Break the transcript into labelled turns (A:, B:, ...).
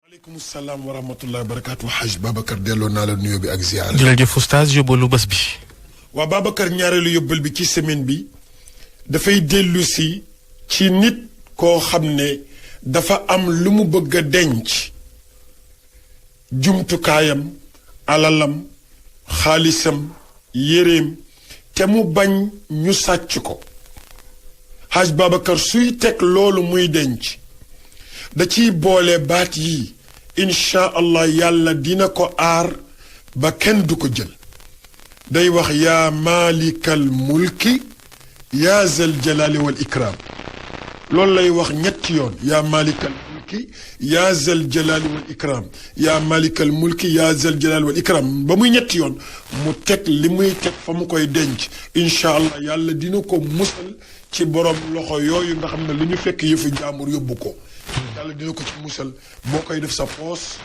A: aleykum salaam wa rahmatullahi wa barakaatu Haj Babacar delloo naa la nuyoo bi ak ziyaara.
B: jërëjëf oustaz yóbbalu bés bi.
A: waa Babacar ñaareelu yóbbal bi ci semaine bi dafay dellu si ci nit koo xam ne dafa am lu mu bëgg a denc jumtukaayam alalam xaalisam yéreem te mu bañ ñu sàcc ko Haj Babacar suy teg loolu muy denc da ciy boole baat yi incha allah yàlla dina ko aar ba kenn du ko jël day wax yaa maalikal mulki yaa zal jalaali wal ikraam loolu lay wax ñetti yoon yaa maalikal mulki yaa zal jalaali wal ikraam yaa maalikal mulki yaa zal jalaali wal ikraam ba muy ñetti yoon mu teg li muy teg fa mu koy denc incha allah yàlla dina ko musal ci borom loxo yooyu nga xam ne lu ñu fekk yëfu jaamur yóbbu ko yàlla dina ko ci musal boo koy def sa poos